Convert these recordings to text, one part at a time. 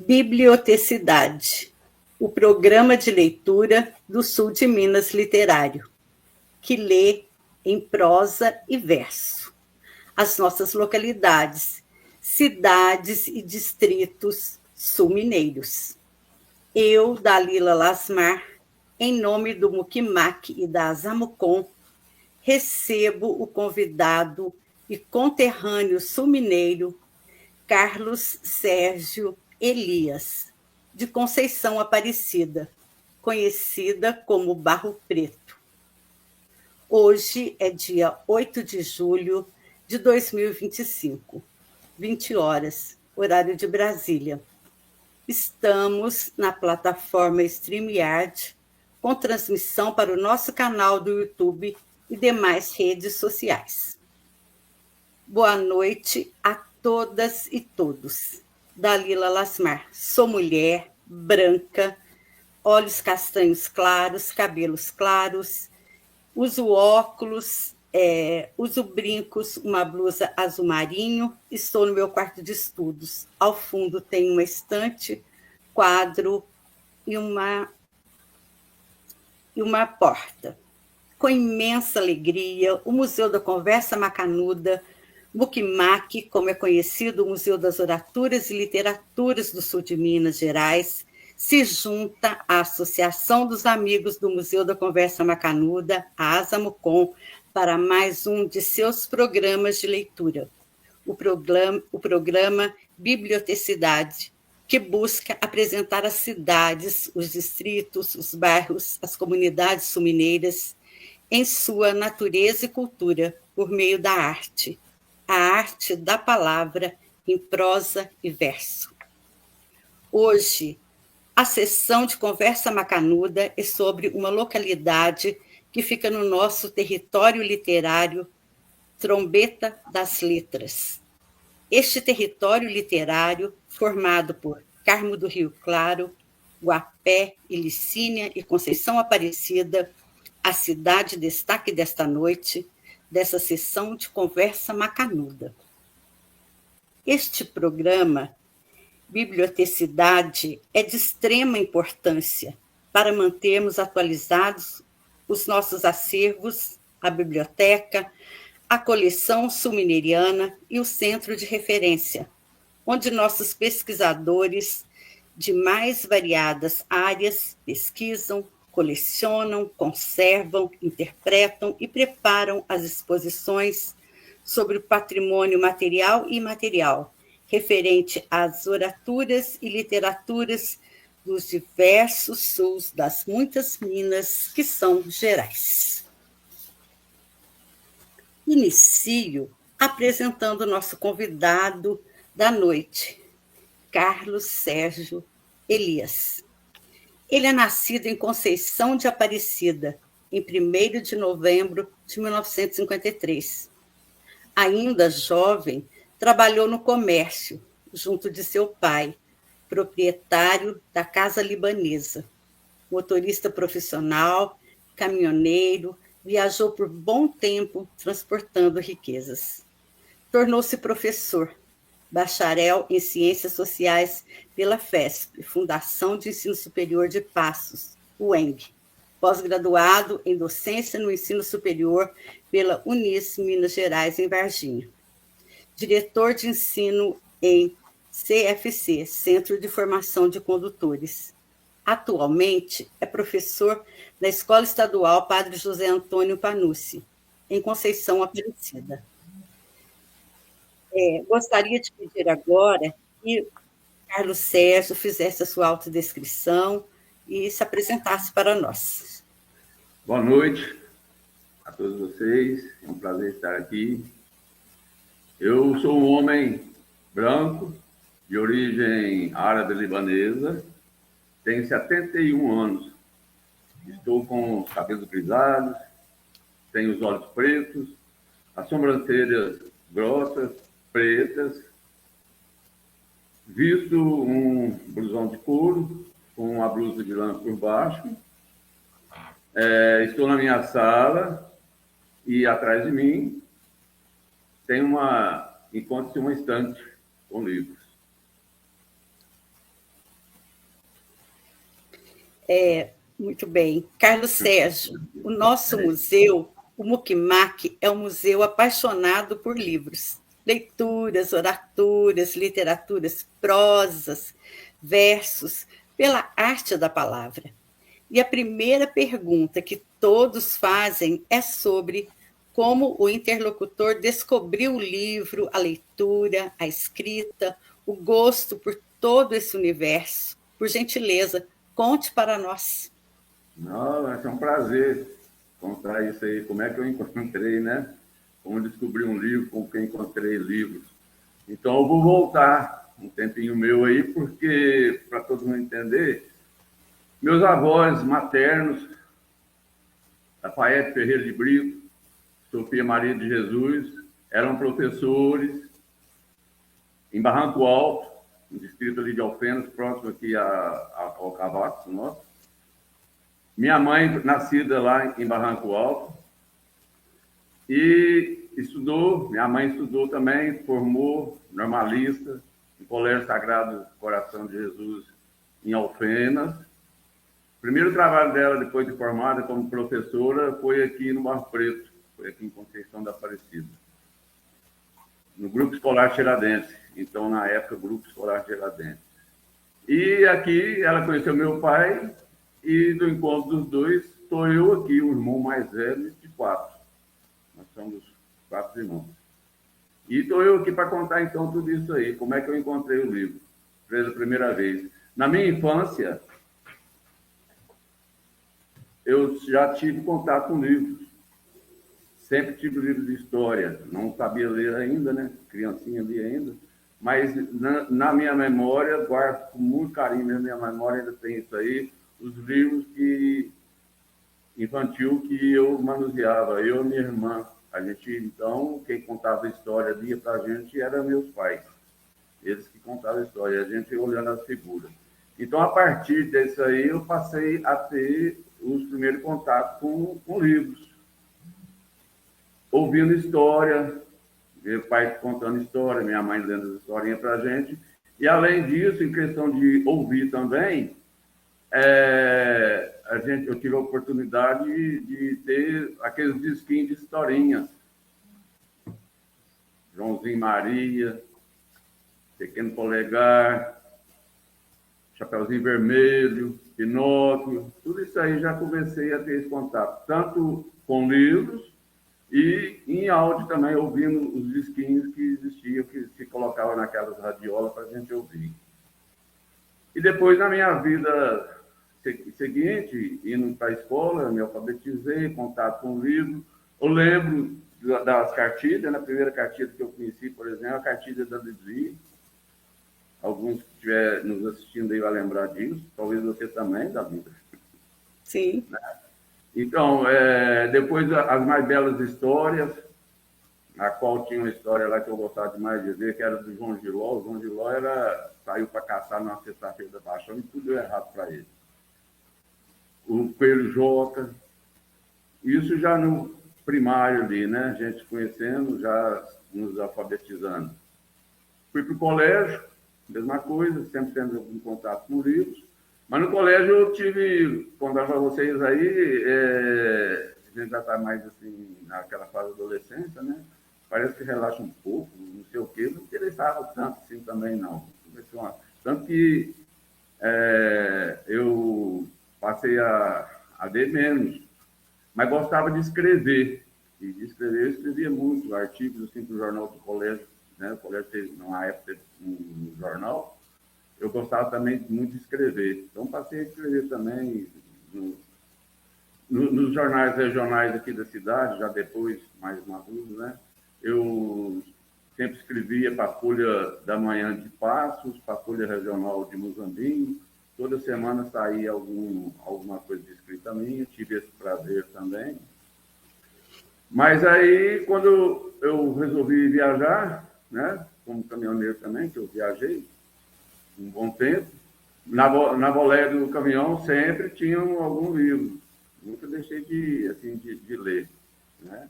Bibliotecidade, o programa de leitura do Sul de Minas Literário, que lê em prosa e verso as nossas localidades, cidades e distritos sul-mineiros. Eu, Dalila Lasmar, em nome do Mukimak e da Azamucom, recebo o convidado e conterrâneo sul-mineiro Carlos Sérgio Elias, de Conceição Aparecida, conhecida como Barro Preto. Hoje é dia 8 de julho de 2025, 20 horas, horário de Brasília. Estamos na plataforma StreamYard, com transmissão para o nosso canal do YouTube e demais redes sociais. Boa noite a todas e todos. Dalila Lasmar, sou mulher, branca, olhos castanhos claros, cabelos claros, uso óculos, uso brincos, uma blusa azul marinho, estou no meu quarto de estudos. Ao fundo tem uma estante, quadro e uma porta. Com imensa alegria, o Museu da Conversa Macanuda, Mukimak, como é conhecido, o Museu das Oraturas e Literaturas do Sul de Minas Gerais, se junta à Associação dos Amigos do Museu da Conversa Macanuda, a Azamucom, para mais um de seus programas de leitura, o programa Bibliotecidade, que busca apresentar as cidades, os distritos, os bairros, as comunidades sul-mineiras em sua natureza e cultura, por meio da arte, a arte da palavra em prosa e verso. Hoje, a sessão de Conversa Macanuda é sobre uma localidade que fica no nosso território literário, Trombeta das Letras. Este território literário, formado por Carmo do Rio Claro, Guapé, Ilicínia e Conceição Aparecida, a cidade destaque desta noite, dessa sessão de Conversa Macanuda. Este programa, Bibliotecidade, é de extrema importância para mantermos atualizados os nossos acervos, a biblioteca, a coleção sul-mineiriana e o centro de referência, onde nossos pesquisadores de mais variadas áreas pesquisam, colecionam, conservam, interpretam e preparam as exposições sobre o patrimônio material e imaterial, referente às oraturas e literaturas dos diversos suls das muitas Minas que são Gerais. Inicio apresentando o nosso convidado da noite, Carlos Sérgio Elias. Ele é nascido em Conceição de Aparecida, em 1º de novembro de 1953. Ainda jovem, trabalhou no comércio, junto de seu pai, proprietário da Casa Libanesa. Motorista profissional, caminhoneiro, viajou por bom tempo transportando riquezas. Tornou-se professor, bacharel em Ciências Sociais pela FESP, Fundação de Ensino Superior de Passos, UENG. Pós-graduado em Docência no Ensino Superior pela Unis, Minas Gerais, em Varginha. Diretor de Ensino em CFC, Centro de Formação de Condutores. Atualmente é professor da Escola Estadual Padre José Antônio Panucci, em Conceição Aparecida. Gostaria de pedir agora que Carlos Sérgio fizesse a sua autodescrição e se apresentasse para nós. Boa noite a todos vocês, é um prazer estar aqui. Eu sou um homem branco, de origem árabe-libanesa, tenho 71 anos, estou com os cabelos grisalhos, tenho os olhos pretos, as sobrancelhas grossas, pretas, visto um blusão de couro, com uma blusa de lã por baixo. Estou na minha sala e atrás de mim encontra-se uma estante com livros. Muito bem. Carlos Sérgio, o nosso museu, o Mukimak, é um museu apaixonado por livros, leituras, oraturas, literaturas, prosas, versos, pela arte da palavra. E a primeira pergunta que todos fazem é sobre como o interlocutor descobriu o livro, a leitura, a escrita, o gosto por todo esse universo. Por gentileza, conte para nós. Não, vai ser um prazer contar isso aí, como é que eu encontrei, né? Como descobri um livro, como que eu encontrei livros. Então, eu vou voltar um tempinho meu aí, porque, para todo mundo entender, meus avós maternos, Rafael Ferreira de Brito, Sofia Maria de Jesus, eram professores em Barranco Alto, no distrito ali de Alfenas, próximo aqui ao Cavaco, nosso. Minha mãe, nascida lá em Barranco Alto, e minha mãe estudou também, formou normalista no Colégio Sagrado Coração de Jesus em Alfenas. O primeiro trabalho dela, depois de formada como professora, foi aqui no Barro Preto, foi aqui em Conceição da Aparecida, no Grupo Escolar Tiradentes, então, na época, Grupo Escolar Tiradentes. E aqui ela conheceu meu pai, e do encontro dos dois, estou eu aqui, o irmão mais velho de 4. Nós somos 4 irmãos. E estou eu aqui para contar, então, tudo isso aí, como é que eu encontrei o livro, pela primeira vez. Na minha infância, eu já tive contato com livros. Sempre tive livros de história. Não sabia ler ainda, né? Criancinha ali ainda. Mas na minha memória, guardo com muito carinho na minha memória, ainda tem isso aí, os livros infantil que eu manuseava, eu e minha irmã. A gente, então, quem contava a história lia para a gente eram meus pais. Eles que contavam a história, a gente olhando as figuras. Então, a partir disso aí, eu passei a ter os primeiros contatos com livros. Ouvindo história, meu pai contando história, minha mãe lendo as historinhas para a gente. E, além disso, em questão de ouvir também, eu tive a oportunidade de ter aqueles disquinhos de historinhas. Joãozinho e Maria, Pequeno Polegar, Chapeuzinho Vermelho, Pinóquio, tudo isso aí já comecei a ter esse contato, tanto com livros e em áudio também, ouvindo os disquinhos que existiam, que se colocavam naquelas radiolas para a gente ouvir. E depois, na minha vida seguinte, indo para a escola, me alfabetizei, contato com o livro. Eu lembro das cartilhas, na primeira cartilha que eu conheci, por exemplo, a cartilha da Lizzie. Alguns que estiver nos assistindo aí vão lembrar disso, talvez você também, Davi. Sim. Então, depois as mais belas histórias, a qual tinha uma história lá que eu gostava demais de ver, que era do João Giló. O João Giló saiu para caçar numa sexta-feira da paixão e tudo deu errado para ele. O Coelho Joca, isso já no primário ali, né? A gente conhecendo, já nos alfabetizando. Fui para o colégio, mesma coisa, sempre tendo um contato com livros. Mas no colégio eu tive, contando para vocês aí, a gente já está mais assim, naquela fase da adolescência, né? Parece que relaxa um pouco, não sei o quê, não interessava tanto assim também, não. Tanto que eu passei a ler menos, mas gostava de escrever. E de escrever, eu escrevia muito artigos assim, para o jornal do colégio, né? O colégio teve, numa época, um jornal. Eu gostava também muito de escrever. Então, passei a escrever também nos jornais regionais aqui da cidade, já depois, mais maduro, né? Eu sempre escrevia para a Folha da Manhã de Passos, para a Folha Regional de Muzambinho. Toda semana saía alguma coisa de escrita minha, tive esse prazer também. Mas aí, quando eu resolvi viajar, né, como caminhoneiro também, que eu viajei um bom tempo, na boleia do caminhão sempre tinha algum livro. Nunca deixei de ler. Né?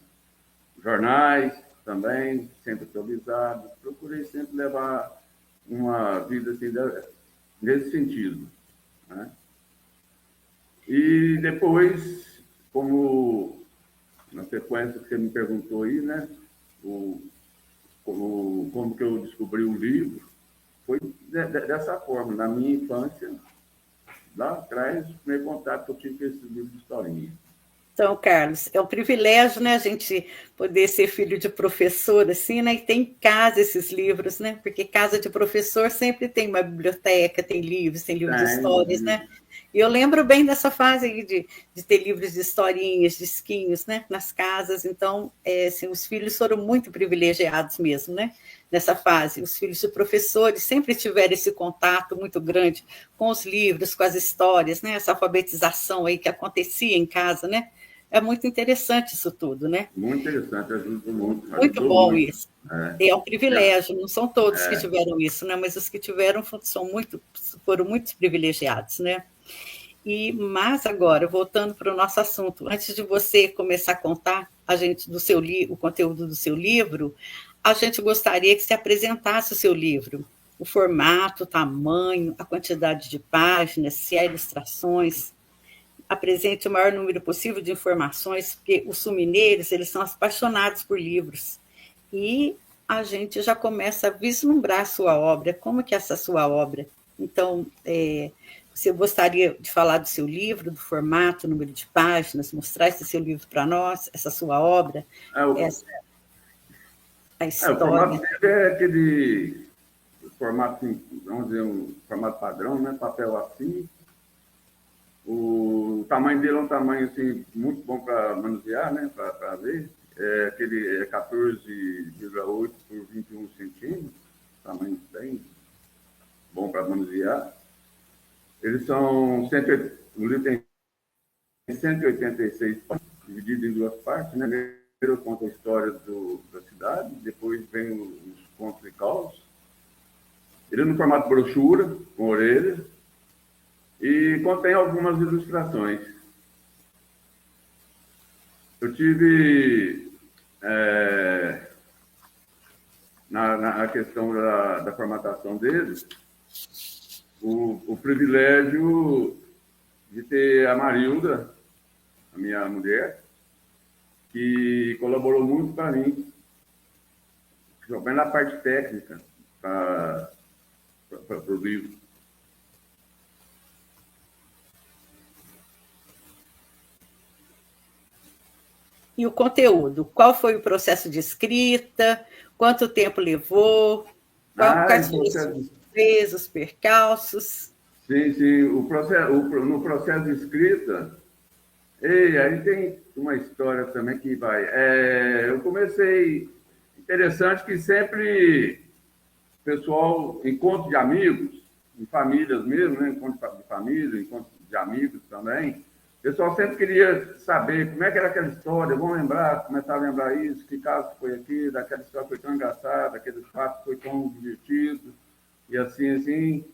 Jornais também, sempre atualizados. Procurei sempre levar uma vida assim, nesse sentido. Né? E depois, como na sequência que você me perguntou aí, né? Como que eu descobri o livro, foi dessa forma. Na minha infância, lá atrás, o primeiro contato que eu tive com esse livro de historinha. Então, Carlos, é um privilégio, né, a gente poder ser filho de professor, assim, né, e ter em casa esses livros, né, porque casa de professor sempre tem uma biblioteca, tem livros de histórias, né, e eu lembro bem dessa fase aí de ter livros de historinhas, disquinhos, né, nas casas, então, assim, os filhos foram muito privilegiados mesmo, né, nessa fase, os filhos de professores sempre tiveram esse contato muito grande com os livros, com as histórias, né, essa alfabetização aí que acontecia em casa, né, é muito interessante isso tudo, né? Muito interessante, Muito ajudou bom muito. isso. É um privilégio, não são todos que É, tiveram isso, né? Mas os que tiveram foram muito privilegiados, né? Mas agora, voltando para o nosso assunto, antes de você começar a contar a gente o conteúdo do seu livro, a gente gostaria que você apresentasse o seu livro, o formato, o tamanho, a quantidade de páginas, se há ilustrações, apresente o maior número possível de informações, porque os sumineiros, eles são apaixonados por livros. E a gente já começa a vislumbrar a sua obra, como que é essa sua obra. Então, você gostaria de falar do seu livro, do formato, número de páginas, mostrar esse seu livro para nós, essa sua obra, essa a o formato história. dele é aquele formato, vamos dizer, um formato padrão, né? Papel assim. O tamanho dele é um tamanho assim, muito bom para manusear, né? Para ver. Aquele 14,8 por 21 centímetros, tamanho bem bom para manusear. Eles são 180, o livro tem 186 páginas, dividido em duas partes, né? Primeiro conta a história da cidade, depois vem os contos e causos. Ele é no formato brochura, com orelha, e contém algumas ilustrações. Eu tive, na questão da formatação dele, o privilégio de ter a Marilda, a minha mulher, que colaborou muito para mim, principalmente na parte técnica, para o livro. E o conteúdo? Qual foi o processo de escrita? Quanto tempo levou? Quais foram as surpresas, os percalços? Sim. No processo de escrita, aí tem uma história também que vai. Eu comecei. Interessante que sempre o pessoal, encontro de amigos, em famílias mesmo, né? Encontro de família, encontro de amigos também. O pessoal sempre queria saber como é que era aquela história, vamos lembrar, começar a lembrar isso, que caso foi aqui, daquela história foi tão engraçada, aquele fato foi tão divertido, e assim.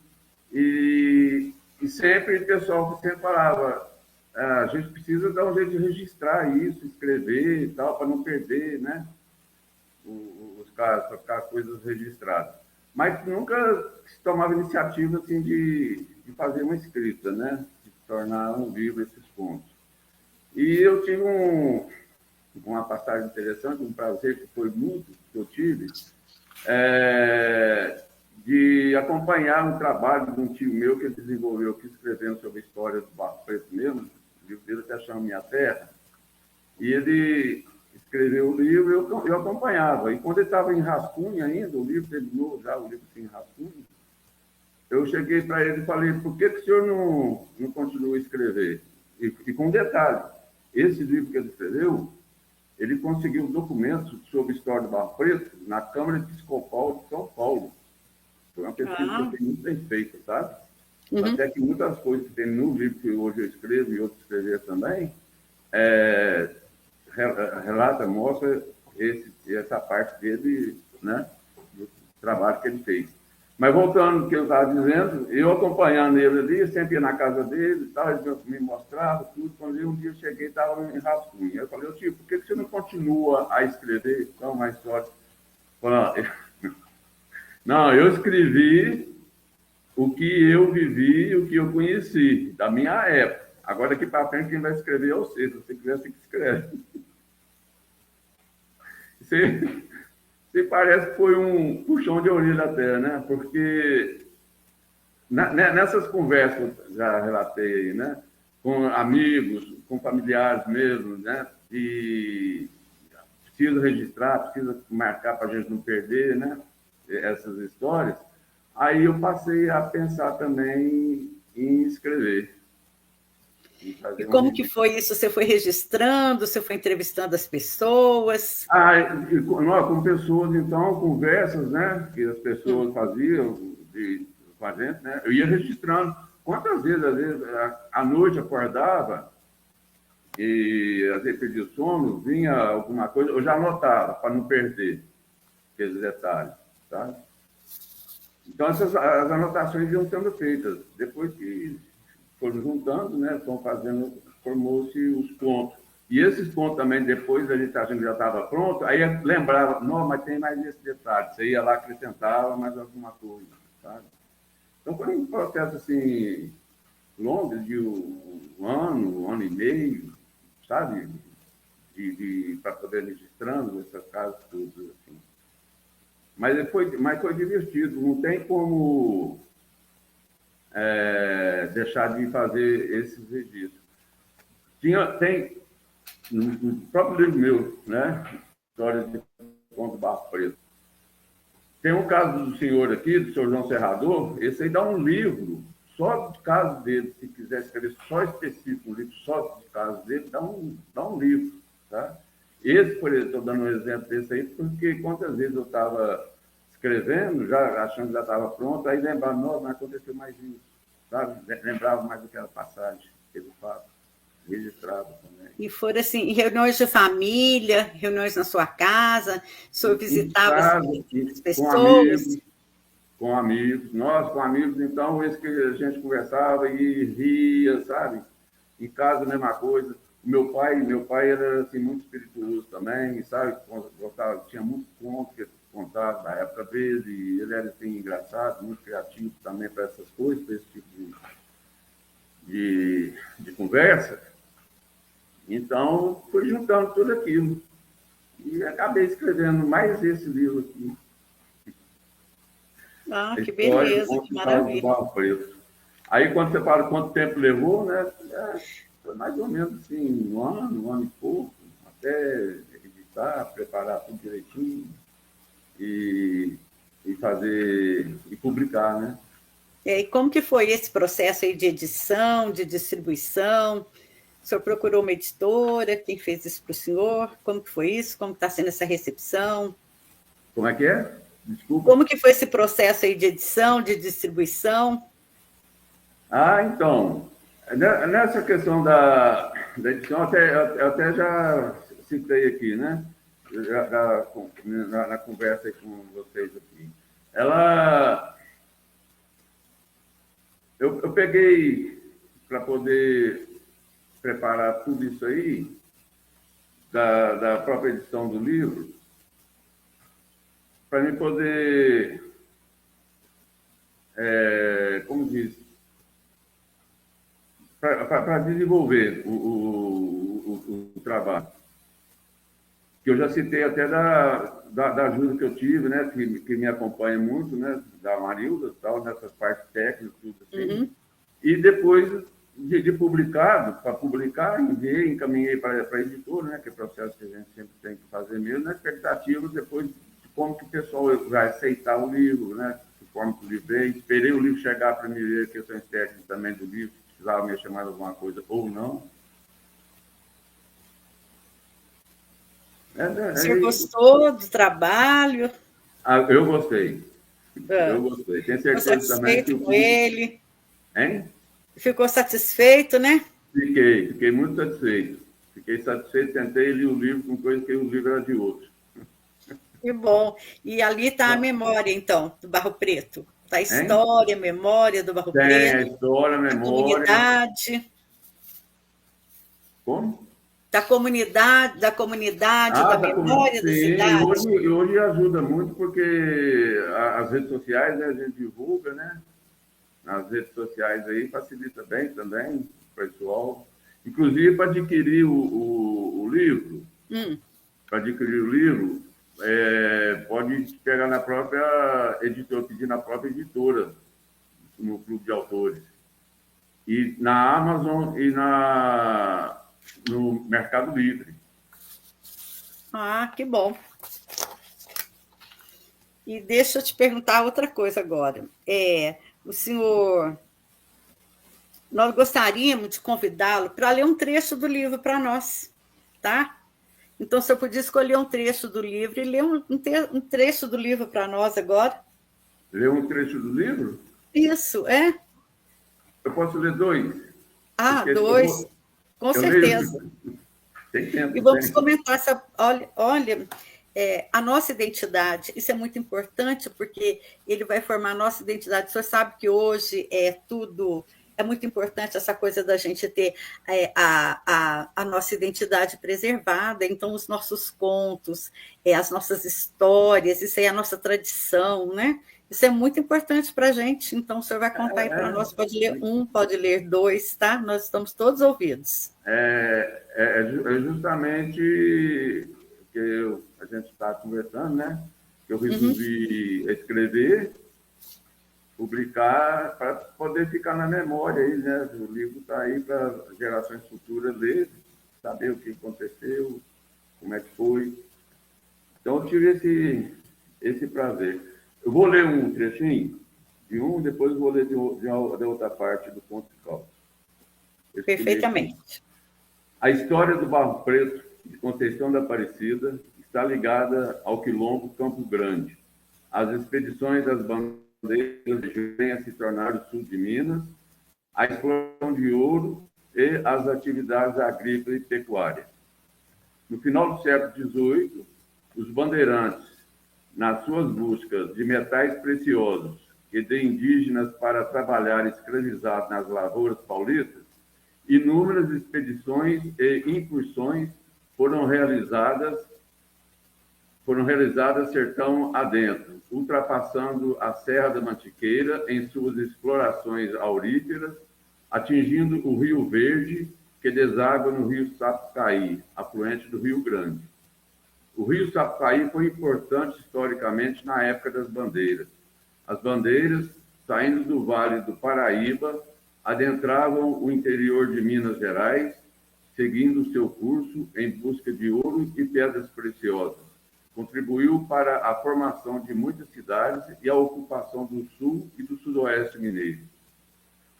E sempre o pessoal sempre falava, a gente precisa dar um jeito de registrar isso, escrever e tal, para não perder, né? Os casos, para ficar as coisas registradas. Mas nunca se tomava iniciativa assim, de fazer uma escrita, né? De tornar um livro esses contos. E eu tive uma passagem interessante, um prazer que foi muito que eu tive, de acompanhar um trabalho de um tio meu que ele desenvolveu aqui, escrevendo sobre a história do Barro Preto mesmo, o livro dele até chama Minha Terra, e ele escreveu o livro e eu acompanhava. E quando ele estava em rascunho ainda, o livro terminou já, o livro em rascunho, eu cheguei para ele e falei, por que o senhor não continua a escrever? E com um detalhe, esse livro que ele escreveu, ele conseguiu documentos sobre a história do Barro Preto na Câmara Episcopal de São Paulo. Foi uma pesquisa que foi muito bem feita, sabe? Até que muitas coisas que tem no livro que hoje eu escrevo e outros escrever também, mostra essa parte dele, né? Do trabalho que ele fez. Mas voltando ao que eu estava dizendo, eu acompanhando ele ali, sempre ia na casa dele e tal, ele me mostrava tudo. Quando um dia eu cheguei, estava em rascunho. Eu falei, tio, por que você não continua a escrever então, uma história? Não, eu escrevi o que eu vivi, o que eu conheci, da minha época. Agora, daqui para frente, quem vai escrever é você. Se você quiser, você que escreve. Você parece que foi um puxão de orelha até, né? Porque nessas conversas, já relatei aí, né? Com amigos, com familiares mesmo, né? E precisa registrar, precisa marcar para a gente não perder, né? Essas histórias. Aí eu passei a pensar também em escrever. E como que foi isso? Você foi registrando, você foi entrevistando as pessoas? Com pessoas, então, conversas, né? Que as pessoas faziam com a gente, né? Eu ia registrando. Quantas vezes, às vezes, à noite acordava e às vezes perdia o sono, vinha alguma coisa, eu já anotava para não perder aqueles detalhes, tá? Então, as anotações iam sendo feitas. Depois que foram juntando, né? Foram fazendo, formou-se os pontos. E esses pontos também, depois a gente achando que já estava pronto, aí lembrava, não, mas tem mais esse detalhe. Você ia lá, acrescentava mais alguma coisa, sabe? Então, foi um processo, assim, longo, de um ano e meio, sabe? Para poder registrando essas casas todas, assim. Mas foi divertido, não tem como deixar de fazer esses registros. Tem, no próprio livro meu, né? História de Conto Barro Preto. Tem um caso do senhor aqui, do senhor João Serrador, esse aí dá um livro, só do caso dele, se quiser escrever só específico, um livro só do caso dele, dá um livro, tá? Esse, por exemplo, estou dando um exemplo desse aí, porque quantas vezes eu estava escrevendo, já achando que já estava pronto, aí lembrava, não, mas aconteceu mais isso, sabe? Lembrava mais daquela passagem, aquele fato, registrava também. E foram, assim, reuniões de família, reuniões na sua casa, o senhor visitava as pessoas? Com amigos, nós com amigos, então, esse que a gente conversava e ria, sabe? Em casa, a mesma coisa. Meu pai era, assim, muito espirituoso também, sabe? Gostava, tinha muito conto que contava da época dele, e ele era, assim, engraçado, muito criativo também para essas coisas, para esse tipo de conversa. Então, fui juntando tudo aquilo. E acabei escrevendo mais esse livro aqui. Ah, que beleza, que maravilha. Aí, quando você fala quanto tempo levou, né? Foi mais ou menos assim, um ano e pouco, até editar, preparar tudo direitinho e fazer, e publicar, né? E como que foi esse processo aí de edição, de distribuição? O senhor procurou uma editora? Quem fez isso para o senhor? Como que foi isso? Como está sendo essa recepção? Como é que é? Desculpa. Como que foi esse processo aí de edição, de distribuição? Então, nessa questão da edição, eu até já citei aqui, né? Na conversa com vocês aqui. Eu peguei para poder preparar tudo isso aí, da própria edição do livro, para mim poder, como diz, para desenvolver o trabalho. Que eu já citei até da ajuda que eu tive, né, que me acompanha muito, né, da Marilda, tal, nessas partes técnicas, tudo assim. Uhum. E depois de publicado, para publicar, encaminhei para a editora, né, que é o processo que a gente sempre tem que fazer mesmo, na expectativa depois de como que o pessoal vai aceitar o livro, né, de forma que o livro veio. Esperei o livro chegar para me ver questões técnicas também do livro, se precisava mexer mais alguma coisa ou não. Você gostou do trabalho? Eu gostei. Eu gostei. Tenho certeza Ficou também que com ele? Hein? Ficou satisfeito, né? Fiquei muito satisfeito. Fiquei satisfeito, tentei ler o livro com coisa que o livro era de outro. Que bom. E ali está a memória, então, do Barro Preto. Está a história, a memória do Barro Preto. Tem a história, a memória. A comunidade. Como? Da comunidade, da memória da cidade. Hoje ajuda muito, porque as redes sociais, né, a gente divulga, né? Nas redes sociais aí facilita bem também. pessoal. Inclusive, para adquirir o livro, pode pegar na própria editora, pedir na própria editora, no Clube de Autores. E na Amazon e no Mercado Livre. Ah, que bom. E deixa eu te perguntar outra coisa agora. O senhor... Nós gostaríamos de convidá-lo para ler um trecho do livro para nós, tá? Então, se eu podia escolher um trecho do livro e ler um trecho do livro para nós agora. Ler um trecho do livro? Isso, Eu posso ler 2? Ah, 2, com certeza. Tem tempo. E vamos comentar olha, a nossa identidade, isso é muito importante, porque ele vai formar a nossa identidade. O senhor sabe que hoje é muito importante essa coisa da gente ter a nossa identidade preservada, então os nossos contos, as nossas histórias, isso aí é a nossa tradição, né? Isso é muito importante para a gente, então o senhor vai contar aí para nós, pode ler 1, pode ler 2, tá? Nós estamos todos ouvidos. É justamente que a gente está conversando, né? Que eu resolvi escrever, publicar, para poder ficar na memória aí, né? O livro está aí para gerações futuras ler, saber o que aconteceu, como é que foi. Então, eu tive esse prazer. Eu vou ler um trechinho de depois eu vou ler da outra parte do conto de Caldas. Perfeitamente. A história do Barro Preto, de Conceição da Aparecida, está ligada ao quilombo Campo Grande. As expedições das bandeiras vêm a se tornar o sul de Minas, a exploração de ouro e as atividades agrícolas e pecuárias. No final do século XVIII, os bandeirantes, nas suas buscas de metais preciosos e de indígenas para trabalhar escravizados nas lavouras paulistas, inúmeras expedições e incursões foram realizadas sertão adentro, ultrapassando a Serra da Mantiqueira em suas explorações auríferas, atingindo o Rio Verde, que deságua no Rio Sapucaí, afluente do Rio Grande. O Rio Sapucaí foi importante historicamente na época das bandeiras. As bandeiras, saindo do Vale do Paraíba, adentravam o interior de Minas Gerais, seguindo seu curso em busca de ouro e pedras preciosas. Contribuiu para a formação de muitas cidades e a ocupação do sul e do sudoeste mineiro.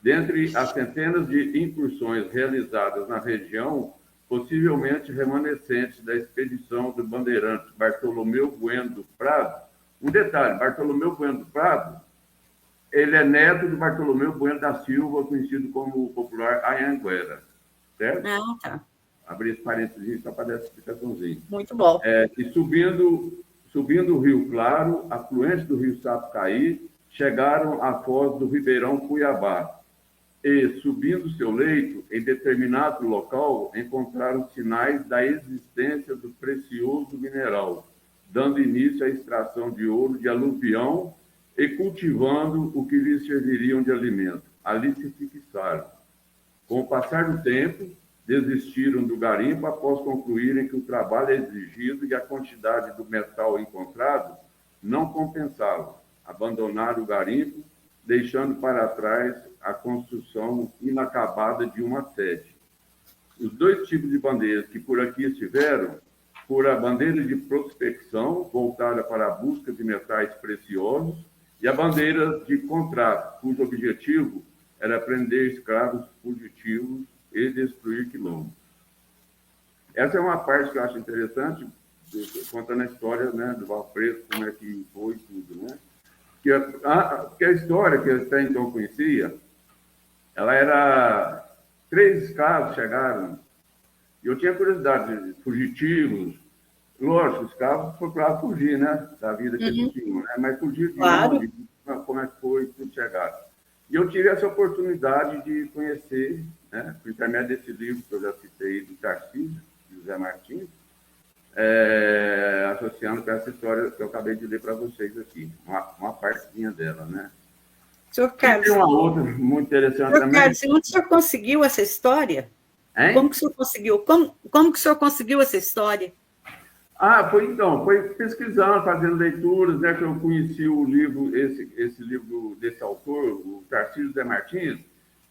Dentre as centenas de incursões realizadas na região, possivelmente remanescentes da expedição do bandeirante Bartolomeu Bueno do Prado. Um detalhe, Bartolomeu Bueno do Prado, ele é neto do Bartolomeu Bueno da Silva, conhecido como o popular Anhanguera, certo? Ah, tá. Abrir esse parênteses só para dar essa explicaçãozinha. Muito bom. E subindo o Rio Claro, afluentes do Rio Sapucaí, chegaram à foz do Ribeirão Cuiabá. E, subindo seu leito, em determinado local, encontraram sinais da existência do precioso mineral, dando início à extração de ouro de aluvião e cultivando o que lhes serviriam de alimento. Ali se fixaram. Com o passar do tempo, desistiram do garimpo após concluírem que o trabalho exigido e a quantidade do metal encontrado não compensavam. Abandonaram o garimpo, deixando para trás a construção inacabada de uma sede. Os 2 tipos de bandeiras que por aqui estiveram foram a bandeira de prospecção, voltada para a busca de metais preciosos, e a bandeira de contrato, cujo objetivo era prender escravos fugitivos e destruir quilombos. Essa é uma parte que eu acho interessante, contando a história, né, do Barro Preto, como é que foi tudo, né? Que a história que eu até então conhecia, ela era 3 escravos chegaram, e eu tinha curiosidade, fugitivos, lógico, os escravos procuravam fugir, né, da vida que eles tinham, né, mas fugir de onde, como é que foi, tudo chegaram. E eu tive essa oportunidade de conhecer, né, por intermédio desse livro que eu já citei, do Tarcísio, José Martins, associando com essa história que eu acabei de ler para vocês aqui, uma partezinha dela, né? Senhor Carlos, tem uma outra muito interessante senhor também. Carlos, onde o senhor conseguiu essa história? Hein? Como que o senhor conseguiu? Como que o senhor conseguiu essa história? Foi pesquisando, fazendo leituras, né, que eu conheci o livro, esse livro desse autor, o Tarcísio de Martins.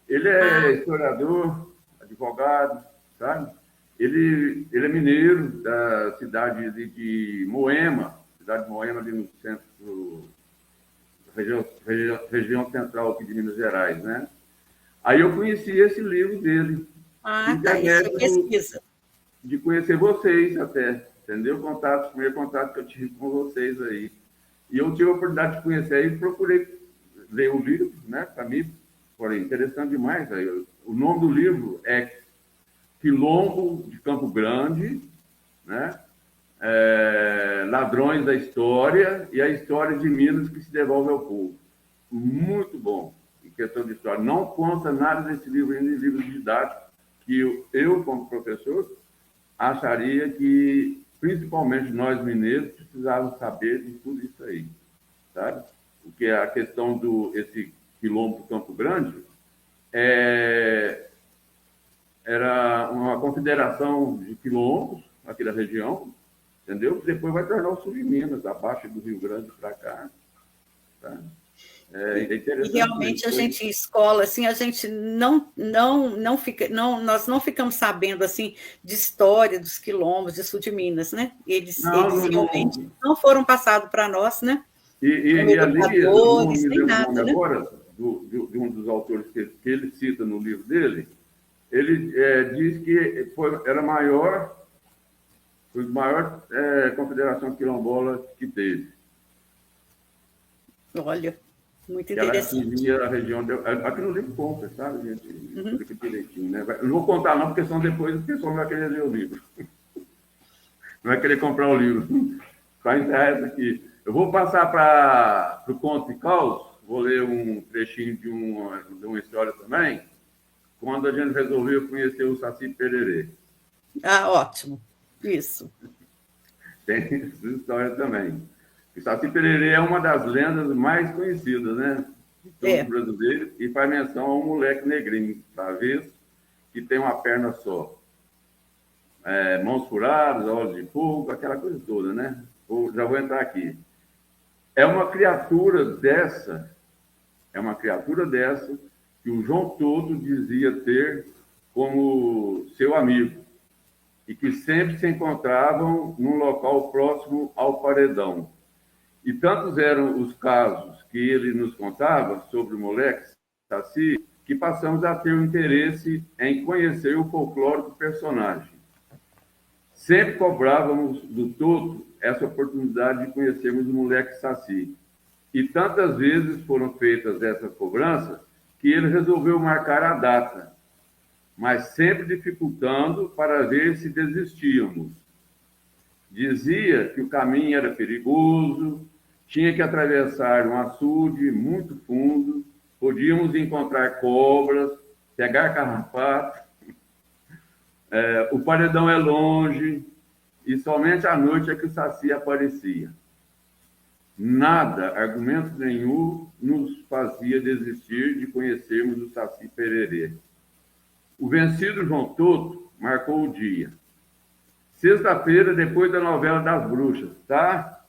Ele é historiador, advogado, sabe? Ele é mineiro da cidade de Moema, ali no centro, região central aqui de Minas Gerais, né? Aí eu conheci esse livro dele, Tá, isso é pesquisa. de conhecer vocês até, entendeu? O primeiro contato que eu tive com vocês aí. E eu tive a oportunidade de conhecer aí e procurei ler o livro, né? Para mim, foi interessante demais. Aí. O nome do livro é Quilombo de Campo Grande, né? Ladrões da História e a História de Minas que se devolve ao povo. Muito bom em questão de história. Não consta nada desse livro ainda em livro didático, que eu, como professor, acharia que, principalmente nós mineiros, precisávamos saber de tudo isso aí, sabe? Porque a questão esse quilombo do Campo Grande era uma confederação de quilombos aqui da região, entendeu? Que depois vai tornar o sul de Minas, abaixo do Rio Grande para cá, tá? E realmente a gente em escola, assim, a gente nós não ficamos sabendo assim de história dos quilombos de sul de Minas, né? Eles realmente não foram passados para nós, né? E ali, eu não me lembro o nome né? agora, de um dos autores que ele cita no livro dele, ele diz que era foi a maior confederação quilombola que teve. Olha, muito interessante. Ela atingia a região... Aqui no livro conta, sabe, gente? Fica direitinho, né? Não vou contar não, porque são depois o pessoal não vai querer ler o livro. Não vai querer comprar o livro. Para encerrar isso aqui. Eu vou passar para o Conto e Caos, vou ler um trechinho de uma história também, quando a gente resolveu conhecer o Saci Pererê. Ótimo. Isso. Tem essa história também. O Saci Pererê é uma das lendas mais conhecidas, né? De todo brasileiro, e faz menção a um moleque negrinho, talvez, que tem uma perna só. Mãos furadas, olhos de fogo, aquela coisa toda, né? Já vou entrar aqui. É uma criatura dessa que o João Todo dizia ter como seu amigo e que sempre se encontravam num local próximo ao paredão. E tantos eram os casos que ele nos contava sobre o moleque Saci, que passamos a ter o interesse em conhecer o folclore do personagem. Sempre cobrávamos do Toto essa oportunidade de conhecermos o moleque Saci. E tantas vezes foram feitas essas cobranças que ele resolveu marcar a data, mas sempre dificultando para ver se desistíamos. Dizia que o caminho era perigoso, tinha que atravessar um açude muito fundo, podíamos encontrar cobras, pegar carrapato, o paredão é longe, e somente à noite é que o Saci aparecia. Nada, argumento nenhum, nos fazia desistir de conhecermos o Saci Pererê. O vencido João Toto marcou o dia. Sexta-feira, depois da novela das Bruxas, tá?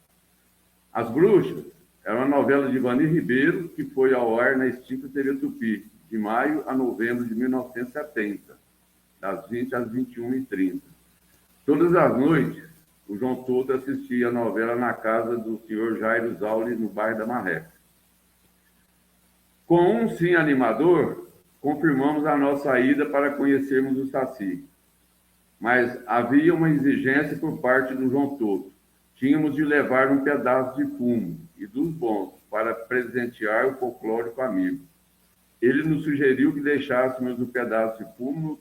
As Bruxas era uma novela de Ivani Ribeiro, que foi ao ar na extinta TV Tupi, de maio a novembro de 1970, das 20 às 21h30. Todas as noites, o João Toto assistia a novela na casa do senhor Jairo Zauli, no bairro da Marreca. Com um sim animador, confirmamos a nossa ida para conhecermos o Saci. Mas havia uma exigência por parte do João Toto. Tínhamos de levar um pedaço de fumo, e dos bons, para presentear o folclórico amigo. Ele nos sugeriu que deixássemos o pedaço de fumo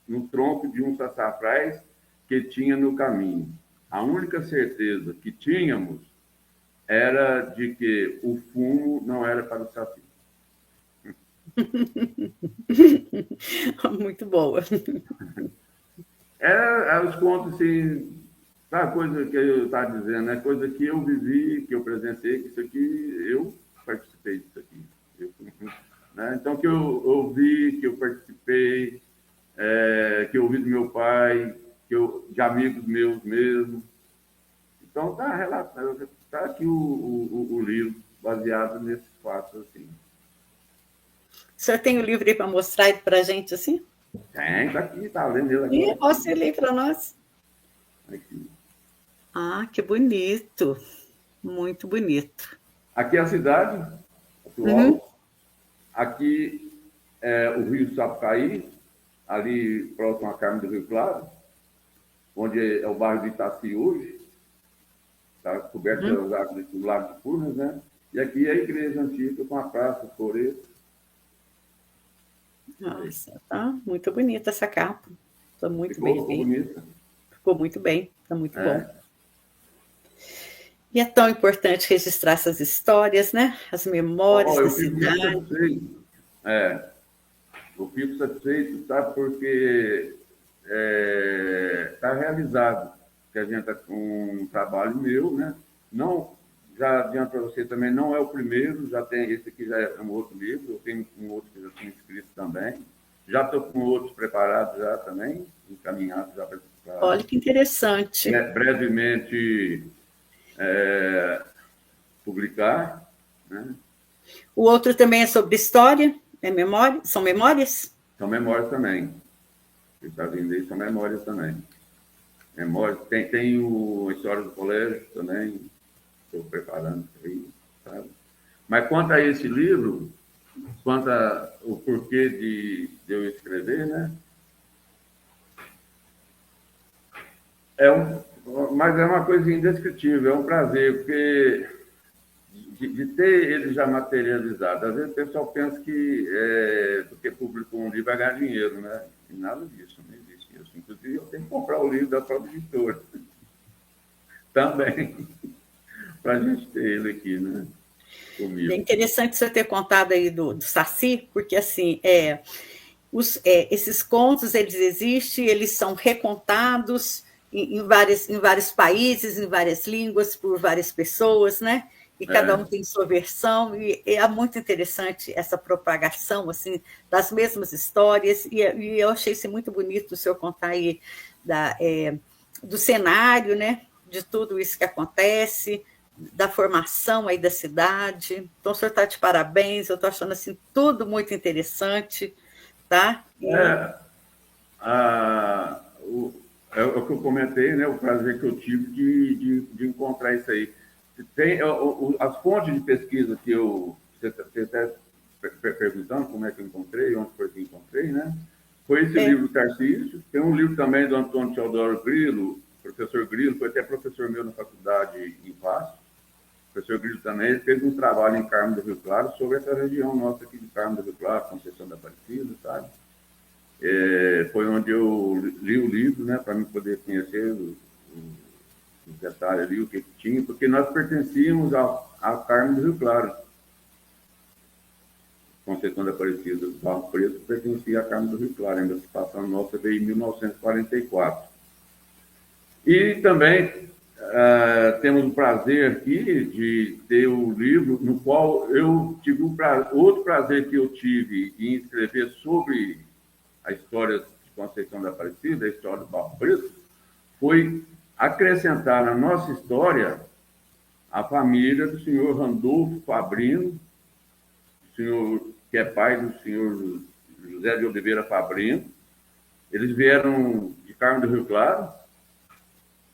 no tronco de um sassafrás que tinha no caminho. A única certeza que tínhamos era de que o fumo não era para o Saci. Muito boa. Os contos, assim, a coisa que eu estava dizendo, é coisa que eu vivi, que eu presenciei, que isso aqui, eu participei disso aqui. Eu fui né? Então, que eu vi, que eu participei, que eu ouvi do meu pai, de amigos meus mesmo. Então, está aqui o livro, baseado nesses fatos, assim. O senhor tem o livro aí para mostrar ele para a gente, assim? Tem, está aqui, está lendo ele agora. Posso ler para nós? Aqui. Ah, que bonito. Muito bonito. Aqui é a cidade atual. Uhum. Aqui é o rio Sapucaí, ali próximo à Carmo do Rio Claro, onde é o bairro de Itaci hoje, está coberto pelas águas do Lago de Furnas, né? E aqui é a igreja antiga, com a praça, floreiro. Nossa, tá muito bonita essa capa. Está muito bem Ficou feita. bonita. Ficou muito bem, está muito bom. E é tão importante registrar essas histórias, né? As memórias da cidade. Eu fico satisfeito, sabe? Porque está realizado. Que a gente está com um trabalho meu, né? Não, já adianto para você também, não é o primeiro, já tem, esse aqui já é um outro livro, eu tenho um outro que já tinha escrito também. Já estou com outros preparados já também, encaminhados já para... Olha que interessante. brevemente publicar, né? O outro também é sobre história, é memória? São memórias? São memórias também. O que está vindo aí são memórias também. Memórias, tem a história do colégio também, estou preparando aí, sabe? Mas quanto a esse livro, quanto ao porquê de eu escrever, né? Mas é uma coisa indescritível, é um prazer, porque de ter ele já materializado. Às vezes o pessoal pensa que porque publicou um livro vai ganhar dinheiro, né? E nada disso, não existe isso. Inclusive, eu tenho que comprar o livro da própria editora também, para a gente ter ele aqui, né? Comigo. É interessante você ter contado aí do Saci, porque assim, esses contos eles existem, eles são recontados em vários países, em várias línguas, por várias pessoas, né? E cada um tem sua versão, e é muito interessante essa propagação assim, das mesmas histórias, e eu achei isso muito bonito o senhor contar aí do cenário, né? De tudo isso que acontece, da formação aí da cidade. Então, o senhor está de parabéns, eu estou achando assim, tudo muito interessante, tá? É o que eu comentei, né? O prazer que eu tive de encontrar isso aí. Tem as fontes de pesquisa que você até perguntando como é que eu encontrei, onde foi que eu encontrei, né? Foi esse livro do Tarcísio. Tem um livro também do Antônio Teodoro Grilo, professor Grilo, foi até professor meu na faculdade em Passo. O professor Grilo também ele fez um trabalho em Carmo do Rio Claro sobre essa região nossa aqui de Carmo do Rio Claro, Conceição da Aparecida, sabe? Foi onde eu li o livro, né, para me poder conhecer os detalhes ali, o que tinha, porque nós pertencíamos a Carmo do Rio Claro. Conceição da Aparecida, do Barro Preto, pertencia a Carmo do Rio Claro, ainda se passando nossa veio em 1944. E também temos o prazer aqui de ter o livro no qual eu tive outro prazer que eu tive em escrever sobre a história de Conceição da Aparecida, a história do Barro Preto, foi acrescentar na nossa história a família do senhor Randolfo Fabrino, que é pai do senhor José de Oliveira Fabrino. Eles vieram de Carmo do Rio Claro,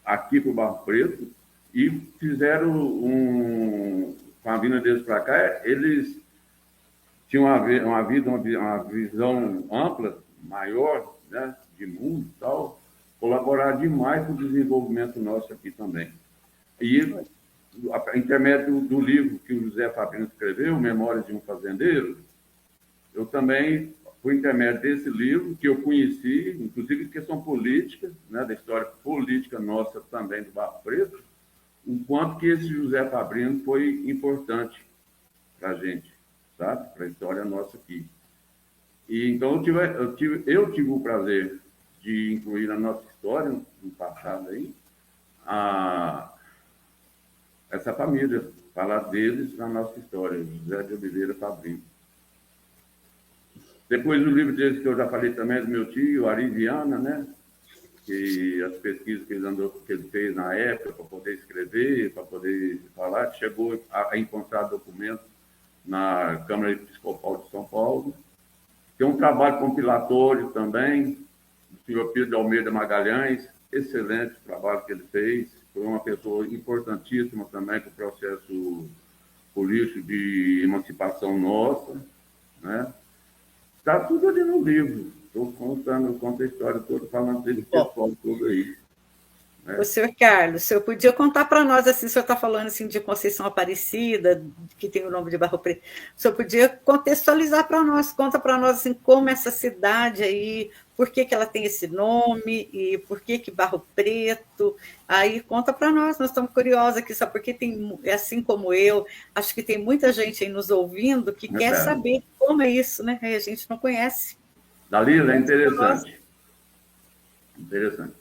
aqui para o Barro Preto, e fizeram com a vinda deles para cá, eles tinham uma visão ampla, maior, né, de mundo e tal, colaborar demais com o desenvolvimento nosso aqui também. E, a intermédio do livro que o José Fabrino escreveu, Memórias de um Fazendeiro, eu também, por intermédio desse livro, que eu conheci, inclusive questão política, né, da história política nossa também do Barro Preto, o quanto que esse José Fabrino foi importante para a gente, sabe? Para a história nossa aqui. E então eu tive o prazer de incluir na nossa história, no passado aí, essa família, falar deles na nossa história, José de Oliveira Fabrino. Depois o livro desse que eu já falei também do meu tio, Ari Viana, né? Que as pesquisas que ele fez na época para poder escrever, para poder falar, chegou a encontrar documentos na Câmara Episcopal de São Paulo. Tem um trabalho compilatório também, do senhor Pedro de Almeida Magalhães, excelente trabalho que ele fez, foi uma pessoa importantíssima também para o processo político de emancipação nossa, né? Está tudo ali no livro. Estou contando, conto a história toda, falando desse pessoal todo aí. Né? O senhor Carlos, o senhor podia contar para nós, assim, o senhor está falando assim, de Conceição Aparecida, que tem o nome de Barro Preto, o senhor podia contextualizar para nós, conta para nós assim, como essa cidade aí, por que ela tem esse nome e por que Barro Preto, aí conta para nós estamos curiosos aqui, só porque tem, assim como eu, acho que tem muita gente aí nos ouvindo que quer saber como é isso, né? A gente não conhece. Dalila, é interessante. Interessante.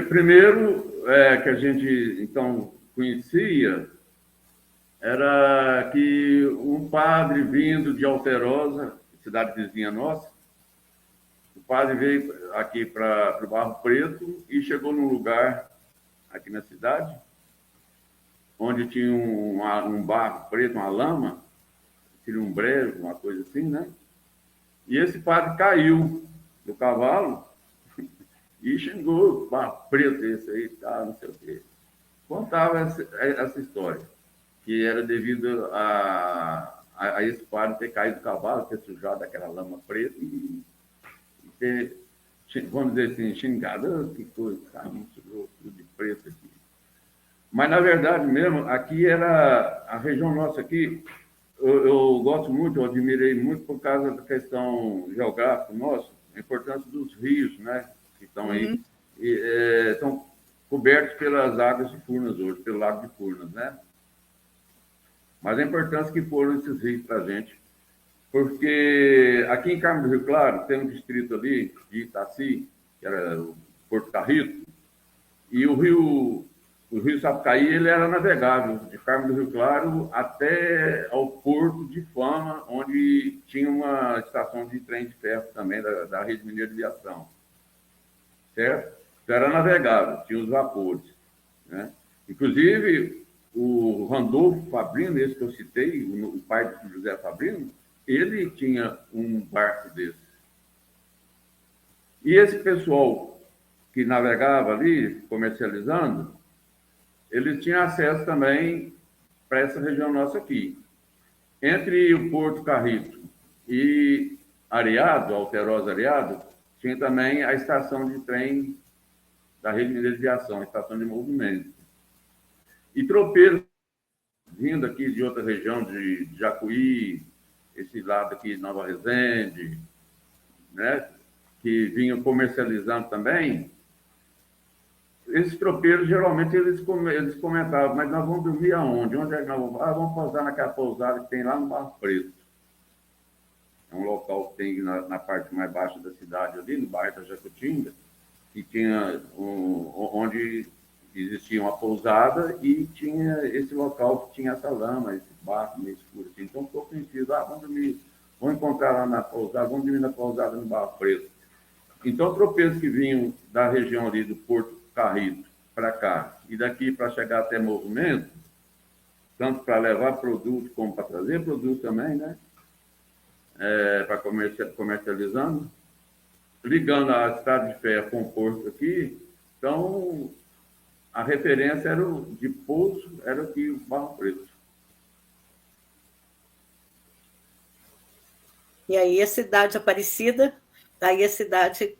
Primeiro, que a gente, então, conhecia, era que um padre vindo de Alterosa, cidade vizinha nossa, o padre veio aqui para o Barro Preto e chegou num lugar aqui na cidade, onde tinha um barro preto, uma lama, tinha um breve, uma coisa assim, né? E esse padre caiu do cavalo e xingou, Barro Preto esse aí, tá, não sei o quê. Contava essa história, que era devido a esse padre ter caído do cavalo, ter sujado aquela lama preta e ter, vamos dizer assim, xingado, que coisa, cara, não sujou tudo de preto aqui. Mas, na verdade mesmo, aqui era a região nossa aqui, eu gosto muito, eu admirei muito por causa da questão geográfica nossa, a importância dos rios, né, que estão aí, estão cobertos pelas águas de Furnas hoje, pelo Lago de Furnas, né? Mas a importância que foram esses rios para a gente, porque aqui em Carmo do Rio Claro tem um distrito ali de Itaci, que era o Porto Carrito, e o Rio Sapucaí, ele era navegável, de Carmo do Rio Claro até ao Porto de Fama, onde tinha uma estação de trem de ferro também, da Rede Mineira de Aviação. Certo? Então, era navegável, tinha os vapores. Né? Inclusive, o Randolfo Fabrino, esse que eu citei, o pai de José Fabrino, ele tinha um barco desse. E esse pessoal que navegava ali, comercializando, ele tinha acesso também para essa região nossa aqui. Entre o Porto Carrito e Areado, Alterosa Areado, tinha também a estação de trem da Rede Mineira de Aviação, a estação de movimento. E tropeiros vindo aqui de outra região, de Jacuí, esse lado aqui, Nova Resende, né, que vinham comercializando também. Esses tropeiros, geralmente, eles comentavam, mas nós vamos dormir aonde? Onde é que nós vamos? Vamos pousar naquela pousada que tem lá no Barro Preto. É um local que tem na parte mais baixa da cidade, ali, no bairro da Jacutinga, que tinha onde existia uma pousada e tinha esse local que tinha essa lama, esse barco meio escuro. Assim. Então, ficou conhecido, vamos dormir, vamos encontrar lá na pousada, vamos dormir na pousada no Barro Preto. Então, tropeiros que vinham da região ali do Porto Carrito para cá, e daqui para chegar até Movimento, tanto para levar produto como para trazer produto também, né? Para comercializando, ligando a estrada de ferro com o porto aqui, então a referência era de pouso, era aqui o Barro Preto. E aí a cidade Aparecida, aí a cidade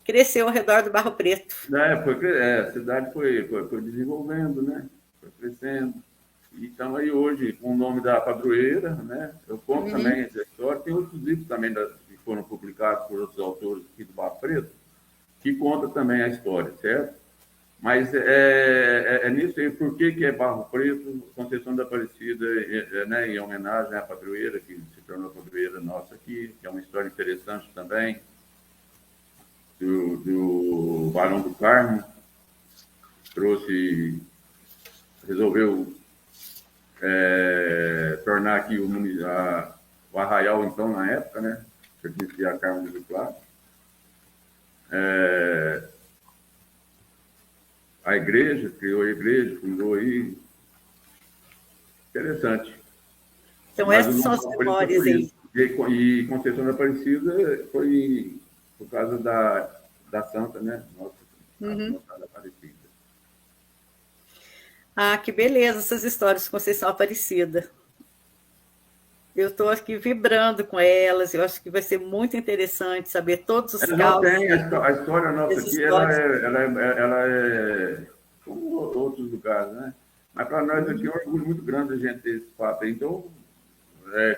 cresceu ao redor do Barro Preto. A cidade foi desenvolvendo, né? Foi crescendo. Então, aí hoje, com o nome da padroeira, né? Eu conto também essa história. Tem outros livros também que foram publicados por outros autores aqui do Barro Preto, que conta também a história, certo? Mas é nisso aí, por que é Barro Preto, Conceição da Aparecida, né, em homenagem à padroeira, que se tornou padroeira nossa aqui, que é uma história interessante também, do Barão do Carmo, resolveu tornar aqui o Arraial, então, na época, né? pertencia à Carmo do Rio Claro. A igreja, criou a igreja, fundou aí. Interessante. Então, Mas essas o são nosso as favorito foi memórias por aí. isso. E Conceição da Aparecida foi por causa da Santa, né? Nossa da Aparecida. Ah, que beleza essas histórias de Conceição Aparecida. Eu estou aqui vibrando com elas, eu acho que vai ser muito interessante saber todos os Não causos tem, a história nossa das aqui, ela histórias. é como outros lugares, né? Mas para nós aqui é um orgulho muito grande a gente ter esse fato. Então,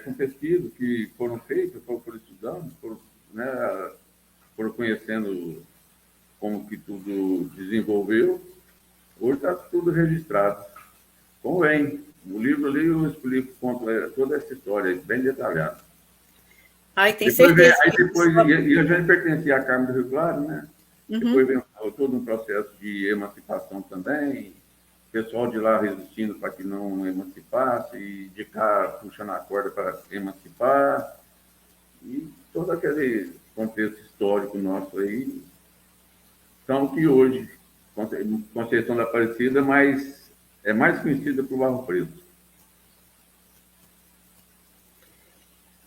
com pesquisas que foram feitas, foram estudando, foram conhecendo como que tudo desenvolveu, hoje está tudo registrado. Convém. No livro ali eu explico, conto toda essa história, bem detalhada. Ai, tem Depois, certeza aí que depois, e a gente pertencia à Carmo do Rio Claro, né? Depois veio todo um processo de emancipação também, o pessoal de lá resistindo para que não emancipasse, e de cá puxando a corda para emancipar, e todo aquele contexto histórico nosso aí, são que hoje, Conceição da Aparecida, é mais conhecida por Barro Preto.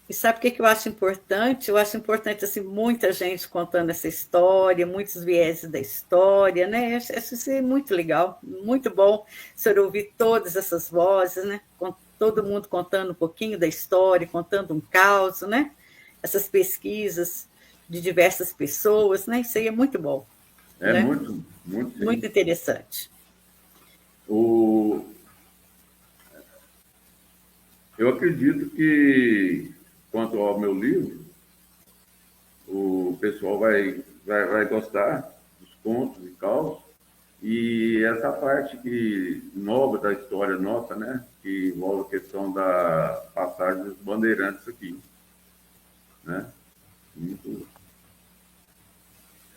E sabe o que eu acho importante? Eu acho importante assim, muita gente contando essa história, muitos vieses da história, né? Acho isso muito legal, muito bom o senhor ouvir todas essas vozes, né? Com todo mundo contando um pouquinho da história, contando um caos, né? Essas pesquisas de diversas pessoas, né? Isso aí é muito bom, É né? muito, muito sim. Muito interessante. Eu acredito que, quanto ao meu livro, o pessoal vai gostar dos contos e causos, e essa parte nova da história nossa, né, que envolve a questão da passagem dos bandeirantes aqui, né, muito,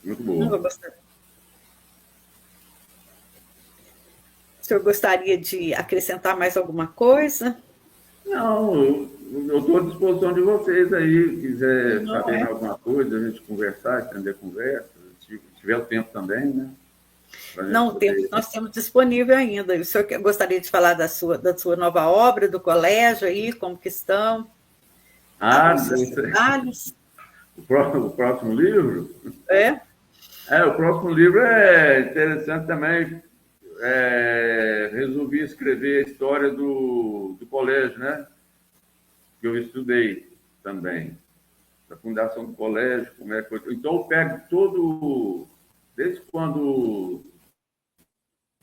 muito Não boa. vou gostar. O senhor gostaria de acrescentar mais alguma coisa? Não, eu estou à disposição de vocês aí, quiser Não saber é? mais alguma coisa, a gente conversar, estender a conversa, se tiver o tempo também, né, para a gente Não, o tempo poder... que nós temos disponível ainda. O senhor gostaria de falar da sua nova obra, do colégio aí, como que estão os seus trabalhos? O próximo livro? É? O próximo livro é interessante também. Resolvi escrever a história do colégio, né? Que eu estudei também. Da fundação do colégio, como é que foi. Então, eu pego todo. Desde quando,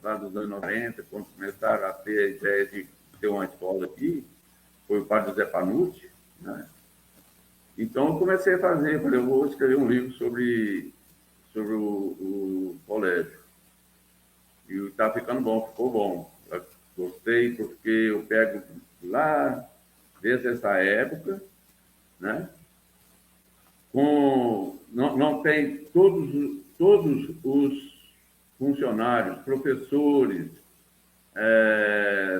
lá dos anos 90, quando começaram a ter a ideia de ter uma escola aqui, foi o padre José Panucci, né? Então, eu comecei a fazer, falei, eu vou escrever um livro sobre o colégio. E está ficando bom, ficou bom. Eu gostei porque eu pego lá, desde essa época, né? Não tem todos os funcionários, professores,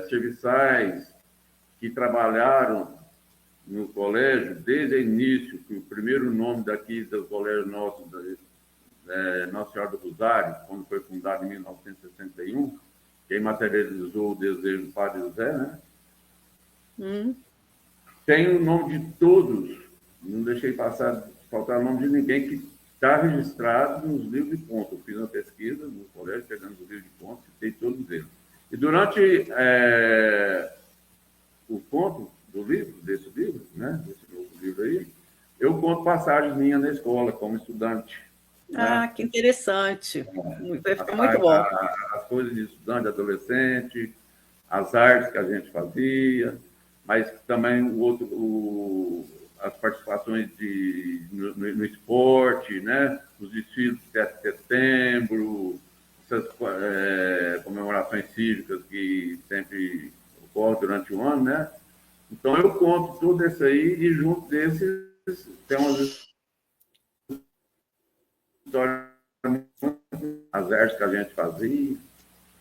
serviçais que trabalharam no colégio desde o início, que o primeiro nome daqui do colégio nosso, Nossa Senhora do Rosário, quando foi fundado em 1961, quem materializou o desejo do Padre José, né? Tem o nome de todos, não deixei faltar o nome de ninguém que está registrado nos livros de contos. Eu fiz uma pesquisa no colégio, pegando os livros de contos, citei todos eles. E durante o conto desse livro, né, desse novo livro aí, eu conto passagens minhas na escola, como estudante. Ah, Né? que interessante. Vai ficar muito bom. As coisas de estudante, adolescente, as artes que a gente fazia, mas também as participações no esporte, né? Os desfiles de 7 de setembro, essas comemorações cívicas que sempre ocorrem durante o ano, né? Então eu conto tudo isso aí e junto desses tem umas histórias, as artes que a gente fazia,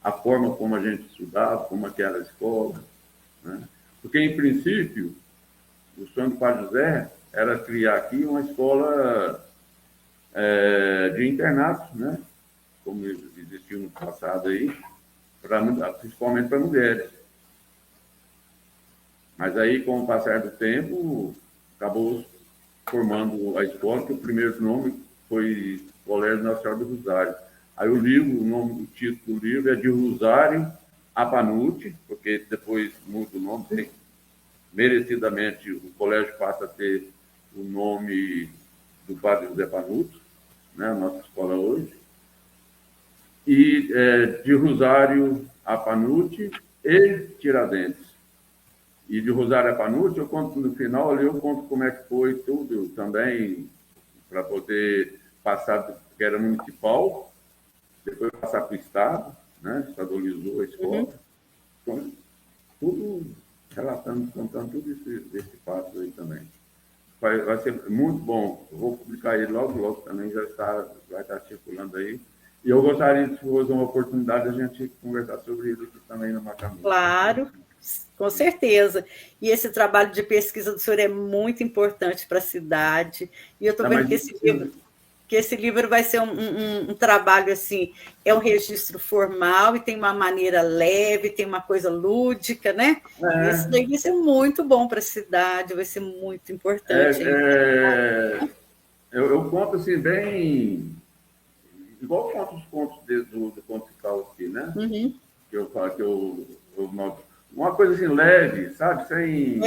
a forma como a gente estudava, como era a escola, né? Porque, em princípio, o sonho do Padre José era criar aqui uma escola de internato, né? Como existiu no passado aí, principalmente para mulheres. Mas aí, com o passar do tempo, acabou formando a escola, que o primeiro nome foi Colégio Nossa Senhora do Rosário. Aí o livro, o título do livro é De Rosário a Panuti, porque depois muda o nome, tem, merecidamente o colégio passa a ter o nome do padre José Panuto, né, a nossa escola hoje, e de Rosário a Panuti e Tiradentes. E de Rosário a Panuti, eu conto no final ali, eu conto como é que foi tudo também, para poder passar, que era municipal, depois passar para o Estado, né? Estadualizou a escola. Então, tudo relatando, contando tudo esse fato aí também. Vai ser muito bom. Eu vou publicar ele logo, logo também, vai estar circulando aí. E eu gostaria, se fosse uma oportunidade, a gente conversar sobre ele aqui também no Macamu. Claro, com certeza. E esse trabalho de pesquisa do senhor é muito importante para a cidade. E eu estou vendo que esse livro vai ser um trabalho assim, é um registro formal e tem uma maneira leve, tem uma coisa lúdica, né? E isso daí vai ser muito bom para a cidade, vai ser muito importante. Eu conto assim, bem. Igual eu conto os contos do Conto Fiscal aqui, né? Uhum. Que eu falo que uma coisa assim leve, sabe? Sem.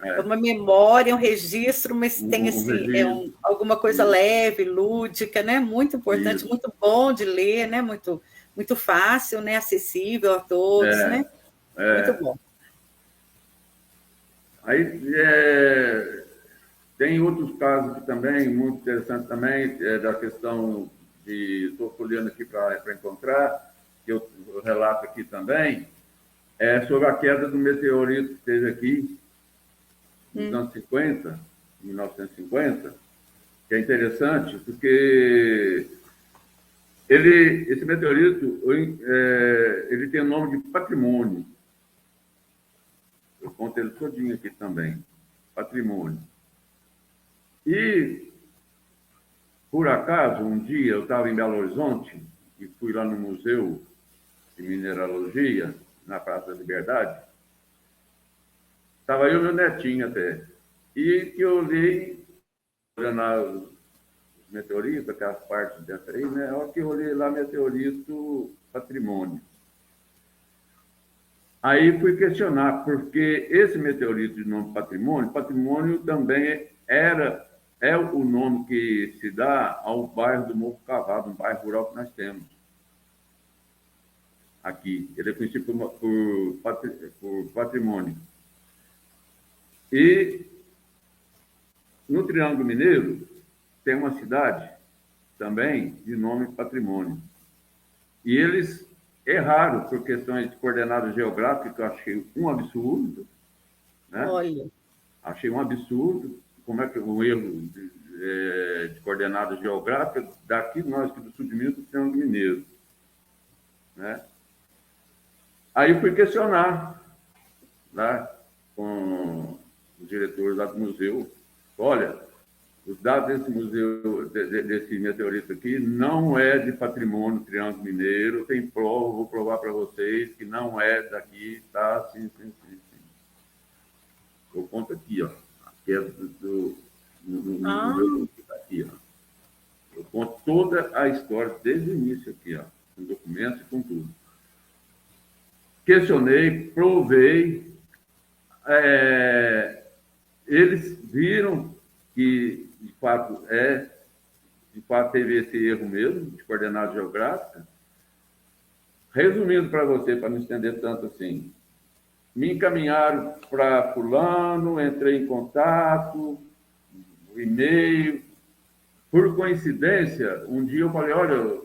É uma memória, um registro, mas tem assim, alguma coisa leve, lúdica, né? Muito importante, Isso. muito bom de ler, né? Muito, muito fácil, né? Acessível a todos, né? Muito bom. Aí tem outros casos aqui também, muito interessantes também, da questão de. Estou folheando aqui para encontrar, que eu relato aqui também, sobre a queda do meteorito que teve aqui nos anos 50, 1950, que é interessante, porque esse meteorito ele tem o nome de patrimônio. Eu conto ele todinho aqui também. Patrimônio. E, por acaso, um dia eu estava em Belo Horizonte e fui lá no Museu de Mineralogia, na Praça da Liberdade. Estava eu e meu netinho até. E que eu olhei, olhando os meteoritos, aquelas partes dessa aí, né? Olha que eu olhei lá, meteorito patrimônio. Aí fui questionar, porque esse meteorito de nome patrimônio também é o nome que se dá ao bairro do Morro Cavado, um bairro rural que nós temos aqui. Ele é conhecido por patrimônio. E no Triângulo Mineiro tem uma cidade também de nome patrimônio. E eles erraram por questões de coordenadas geográficas, que eu achei um absurdo. Né? Olha. Achei um absurdo. Como é que um erro de coordenadas geográficas daqui, nós aqui do sul de Minas, do Triângulo Mineiro. Né? Aí fui questionar lá com os diretores lá do museu. Olha, os dados desse museu, desse meteorito aqui, não é de patrimônio do Triângulo Mineiro, tem prova, vou provar para vocês que não é daqui, tá? Assim. Eu conto aqui, ó. Aqui é no meu aqui, ó. Eu conto toda a história desde o início aqui, ó, com documentos e com tudo. Questionei, provei, eles viram que de fato teve esse erro mesmo, de coordenada geográfica. Resumindo para você, para não estender tanto assim, me encaminharam para fulano, entrei em contato, e-mail. Por coincidência, um dia eu falei, olha,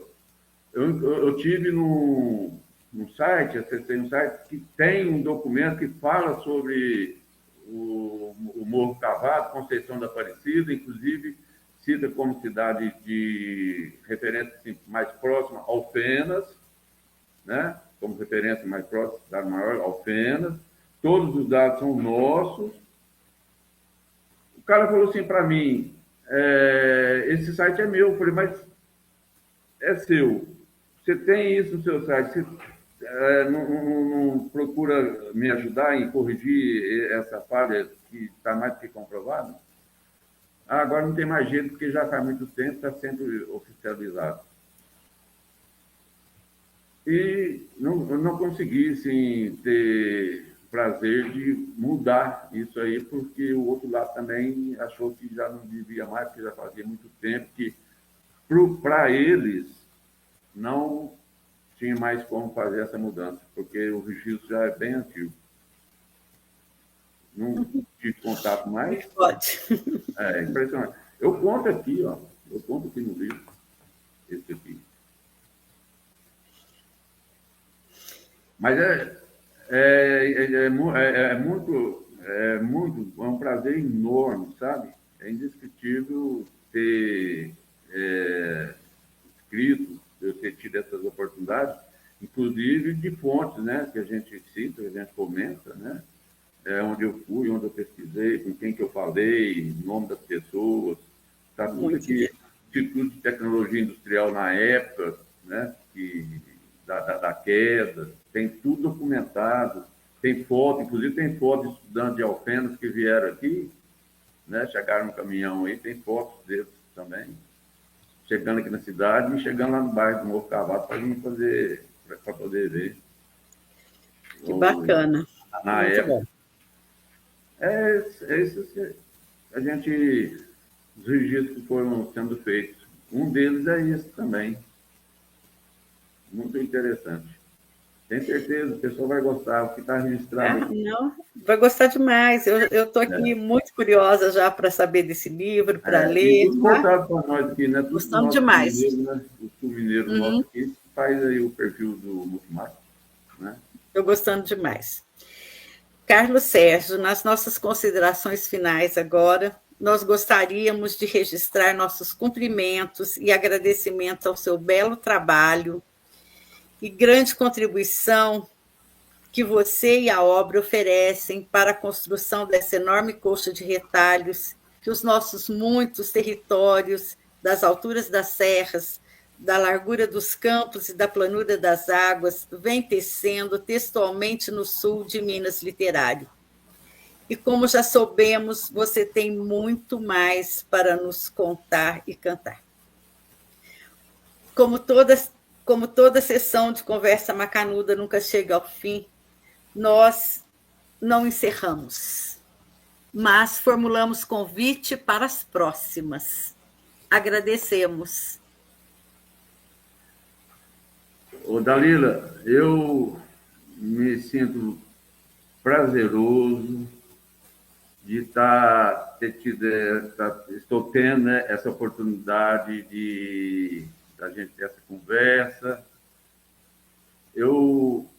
eu tive num site, acessei um site que tem um documento que fala sobre o Morro Cavado, Conceição da Aparecida, inclusive cita como cidade de referência assim, mais próxima, Alfenas, né? Como referência mais próxima, cidade maior, Alfenas. Todos os dados são nossos. cara falou assim para mim, esse site é meu. Eu falei, mas é seu. Você tem isso no seu site. Você não procura me ajudar em corrigir essa falha que está mais do que comprovada? Ah, agora não tem mais jeito, porque já faz muito tempo, está sendo oficializado. E não consegui, assim, ter prazer de mudar isso aí, porque o outro lado também achou que já não devia mais, porque já fazia muito tempo que, para eles, não tinha mais como fazer essa mudança, porque o registro já é bem antigo. Não tive contato mais. Pode. É impressionante. Eu conto aqui, ó. Eu conto aqui no livro. Esse aqui. Mas é um prazer enorme, sabe? É indescritível ter escrito, eu ter tido essas oportunidades, inclusive de fontes, né? Que a gente cita, que a gente comenta, né? Onde eu fui, onde eu pesquisei, com quem que eu falei, nome das pessoas, está tudo aqui. Instituto de Tecnologia Industrial na época, né? Da queda, tem tudo documentado, tem foto, inclusive tem foto de estudantes de Alfenas que vieram aqui, né? Chegaram no caminhão aí, tem fotos deles também, chegando aqui na cidade e chegando lá no bairro do Morro Cavado para vir fazer, para poder ver. Que bacana. Na muito época. Bom. A gente, os registros que foram sendo feitos, um deles é esse também. Muito interessante. Tenho certeza, o pessoal vai gostar, o que está registrado aqui. Não, vai gostar demais. Eu estou aqui muito curiosa já para saber desse livro, para ler. E tudo voltado para nós aqui, né? Tudo Gostamos demais. Mineiro, né? O sul mineiro nosso aqui faz aí o perfil do Multimac, né? Estou gostando demais. Carlos Sérgio, nas nossas considerações finais agora, nós gostaríamos de registrar nossos cumprimentos e agradecimentos ao seu belo trabalho e grande contribuição que você e a obra oferecem para a construção dessa enorme coxa de retalhos que os nossos muitos territórios, das alturas das serras, da largura dos campos e da planura das águas, vem tecendo textualmente no sul de Minas Literário. E como já soubemos, você tem muito mais para nos contar e cantar. Como toda sessão de conversa macanuda nunca chega ao fim, nós não encerramos, mas formulamos convite para as próximas. Agradecemos. Ô, Dalila, eu me sinto prazeroso de estou tendo, né, essa oportunidade da gente ter essa conversa. Eu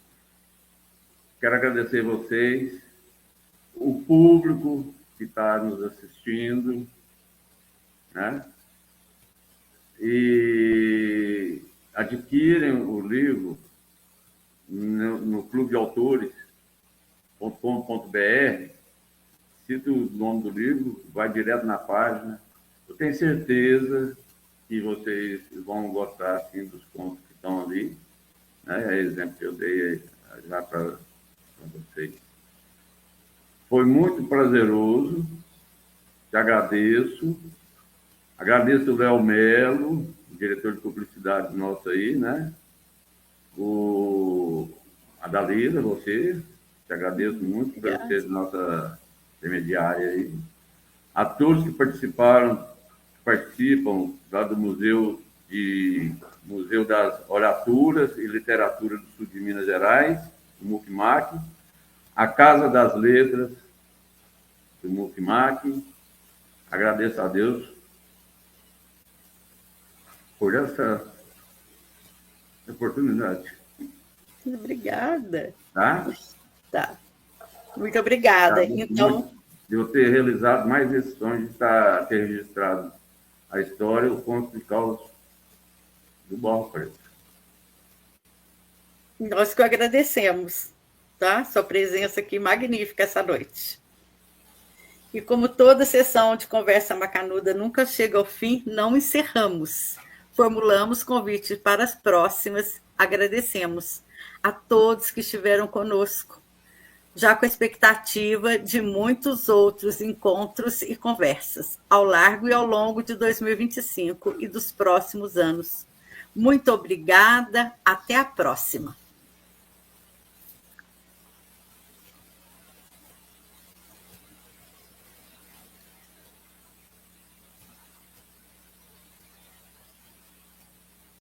quero agradecer vocês, o público que está nos assistindo, né? E adquirem o livro no clubedeautores.com.br, cita o nome do livro, vai direto na página. Eu tenho certeza que vocês vão gostar assim, dos contos que estão ali, né? É exemplo que eu dei já para vocês. Foi muito prazeroso, te agradeço. Agradeço o Léo Melo, diretor de publicidade nosso aí, né? A Dalila, você, te agradeço muito por ser nossa intermediária aí. A todos que participam lá do Museu das Oraturas e Literatura do Sul de Minas Gerais, do MUCMAC, a Casa das Letras do MUCMAC. Agradeço a Deus por essa oportunidade. Obrigada. Tá? Tá. Muito obrigada. Então, de eu ter realizado mais esse sonho de ter registrado a história, o conto de Carlos do Barro Preto. Nós que agradecemos, tá? Sua presença aqui magnífica essa noite. E como toda sessão de conversa macanuda nunca chega ao fim, não encerramos. Formulamos convites para as próximas. Agradecemos a todos que estiveram conosco, já com a expectativa de muitos outros encontros e conversas, ao largo e ao longo de 2025 e dos próximos anos. Muito obrigada, até a próxima.